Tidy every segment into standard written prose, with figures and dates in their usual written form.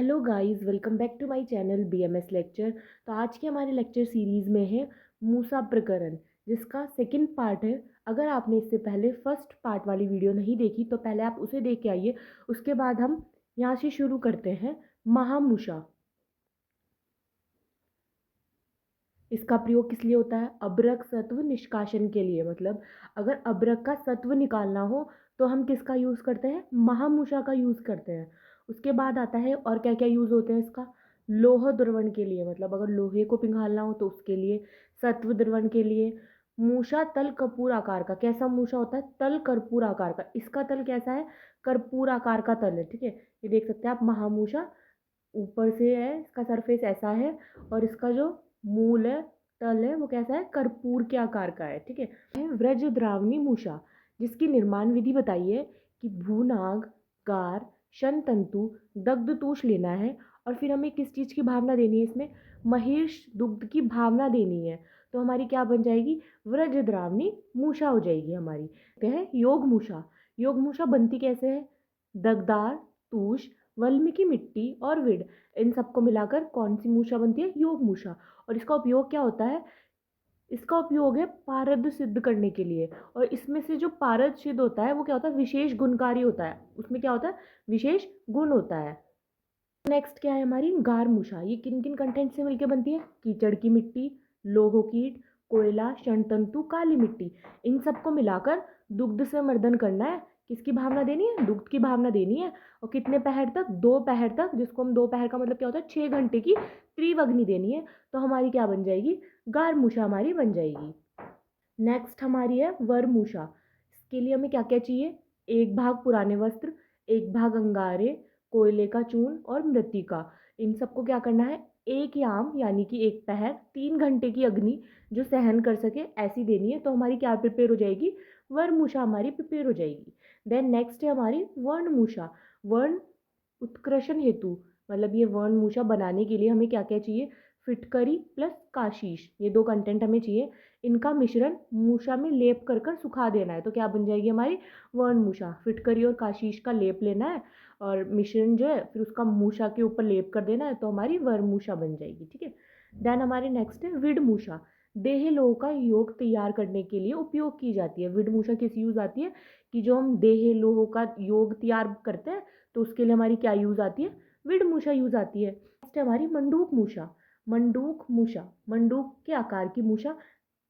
Hello guys, welcome back to my channel BMS lecture. तो आज के हमारे लेक्चर सीरीज़ में है मूसा प्रकरण, जिसका सेकंड पार्ट है। अगर आपने इससे पहले फर्स्ट पार्ट वाली वीडियो नहीं देखी तो पहले आप उसे देख के आइए। उसके बाद हम यहाँ से शुरू करते हैं। महामूसा, इसका प्रयोग किस लिए होता है? अभ्रक सत्व निष्कासन के लिए। मतलब अगर अभ्रक का सत्व निकालना हो तो हम किसका यूज़ करते हैं? महामूसा का यूज़ करते हैं। उसके बाद आता है और क्या क्या यूज़ होते हैं इसका? लोह द्रवण के लिए, मतलब अगर लोहे को पिघालना हो तो उसके लिए। सत्व द्रवण के लिए। मूसा तल कर्पूर आकार का। कैसा मूसा होता है? तल कर्पूर आकार का। इसका तल कैसा है? कर्पूर आकार का तल है। ठीक है, ये देख सकते हैं आप। महामूसा ऊपर से है, इसका सरफेस ऐसा है, और इसका जो मूल है, तल है, वो कैसा है? कर्पूर के आकार का है। ठीक है। व्रज द्रावणी मूषा, जिसकी निर्माण विधि बताइए कि भूनाग, गार, शन तंतु, दग्ध तूष लेना है, और फिर हमें किस चीज़ की भावना देनी है इसमें? महिष दुग्ध की भावना देनी है। तो हमारी क्या बन जाएगी? व्रज द्रावणी मूषा हो जाएगी हमारी। कहते हैं योग मूषा। योग मूषा बनती कैसे है? दगदार, तूष, वाल्मीकि मिट्टी और विड, इन सबको मिलाकर कौन सी मूषा बनती है? योग मूषा। और इसका उपयोग क्या होता है? इसका उपयोग है पारद सिद्ध करने के लिए। और इसमें से जो पारद सिद्ध होता है वो क्या होता है? विशेष गुणकारी होता है। उसमें क्या होता है? विशेष गुण होता है। नेक्स्ट क्या है हमारी? गारमूषा। ये किन किन कंटेंट से मिलकर बनती है? कीचड़ की मिट्टी, लोह कीट, कोयला, षणतंतु, काली मिट्टी, इन सबको मिलाकर दुग्ध से मर्दन करना है। किसकी भावना देनी है? दुग्ध की भावना देनी है। और कितने पहर तक? 2 पहर तक, जिसको हम 2 पहर का मतलब क्या होता है? 6 घंटे की त्रिवग्नि देनी है। तो हमारी क्या बन जाएगी? गारमूषा हमारी बन जाएगी। नेक्स्ट हमारी है वरमूषा। इसके लिए हमें क्या क्या चाहिए? 1 भाग पुराने वस्त्र, 1 भाग अंगारे, कोयले का चूर्ण और मृत्तिका। इन सबको क्या करना है? एक याम यानी कि 1 पहर, 3 घंटे की अग्नि जो सहन कर सके ऐसी देनी है। तो हमारी क्या प्रिपेयर हो जाएगी? वरमूषा हमारी प्रिपेयर हो जाएगी। देन नेक्स्ट है हमारी वर्णमूषा। वर्ण उत्कृष्ण हेतु, मतलब ये वर्णमूषा बनाने के लिए हमें क्या क्या चाहिए? फिटकरी प्लस काशीश, ये 2 कंटेंट हमें चाहिए। इनका मिश्रण मूषा में लेप कर कर सुखा देना है। तो क्या बन जाएगी हमारी? वर्णमूषा। फिटकरी और काशीश का लेप लेना है, और मिश्रण जो है फिर उसका मूषा के ऊपर लेप कर देना है। तो हमारी वर्णमूषा बन जाएगी। ठीक है। देन हमारे नेक्स्ट है विडमूषा। देह लोह का योग तैयार करने के लिए उपयोग की जाती है। विडमूषा किस यूज आती है? कि जो हम देह लोह का योग तैयार करते हैं तो उसके लिए हमारी क्या यूज आती है? विडमूषा यूज आती है। नेक्स्ट है हमारी मंडूक मूषा। मंडूक मूषा, मंडूक के आकार की मूषा।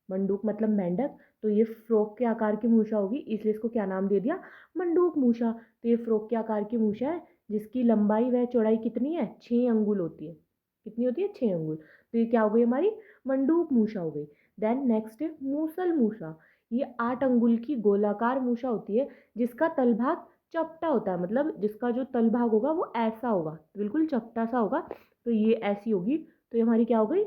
मंडूक मतलब मेंढक, तो ये फ्रॉक के आकार की मूषा होगी, इसलिए इसको क्या नाम दे दिया? मंडूक मूषा। तो ये फ्रॉक के आकार की मूषा है, जिसकी लंबाई व चौड़ाई कितनी है? 6 अंगुल होती है। कितनी होती है? 6 अंगुल। तो ये क्या हो गई हमारी? मंडूक मूषा हो गई। देन नेक्स्ट है मूसल मूषा। ये 8 अंगुल की गोलाकार मूषा होती है, जिसका तलभाग चपटा होता है। मतलब जिसका जो तलभाग होगा वो ऐसा होगा, बिल्कुल चपटा सा होगा। तो ये ऐसी होगी। तो ये हमारी क्या हो गई?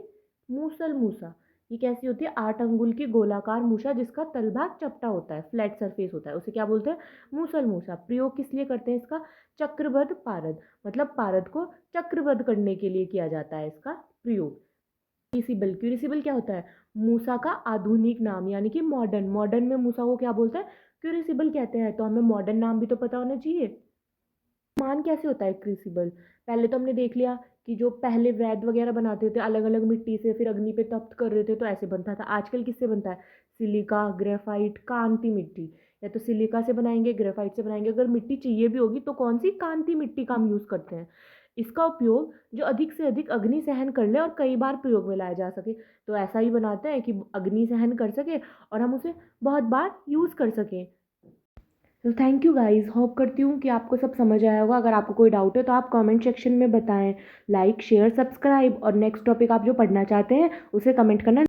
मूसल मूषा। ये कैसी होती है? 8 अंगुल की गोलाकार मूषा, जिसका तलभाग चपटा होता है, फ्लैट सरफेस होता है, उसे क्या बोलते हैं? मूसल मूषा। प्रयोग किस लिए करते हैं इसका? चक्रबद्ध पारद, मतलब पारद को चक्रबद्ध करने के लिए किया जाता है इसका प्रयोग। क्यूरिसिबल। क्यूरिसिबल क्या होता है? मूसा का आधुनिक नाम, यानी कि मॉडर्न। मॉडर्न में मूसा को क्या बोलते हैं? क्यूरिसिबल कहते हैं। तो हमें मॉडर्न नाम भी तो पता होना चाहिए। मान कैसे होता है क्रूसिबल? पहले तो हमने देख लिया कि जो पहले वैद वगैरह बनाते थे अलग अलग मिट्टी से, फिर अग्नि पे तप्त कर रहे थे, तो ऐसे बनता था। आजकल किससे बनता है? सिलिका, ग्रेफाइट, कांति मिट्टी। या तो सिलिका से बनाएंगे, ग्रेफाइट से बनाएंगे। अगर मिट्टी चाहिए भी होगी तो कौन सी? कांति मिट्टी का हम यूज़ करते हैं। इसका उपयोग जो अधिक से अधिक अग्नि सहन कर ले और कई बार प्रयोग में लाया जा सके। तो ऐसा ही बनाते हैं कि अग्नि सहन कर सके और हम उसे बहुत बार यूज़ कर सकें। तो थैंक यू गाइस, होप करती हूँ कि आपको सब समझ आया होगा। अगर आपको कोई डाउट है तो आप कमेंट सेक्शन में बताएं। लाइक, शेयर, सब्सक्राइब, और नेक्स्ट टॉपिक आप जो पढ़ना चाहते हैं उसे कमेंट करना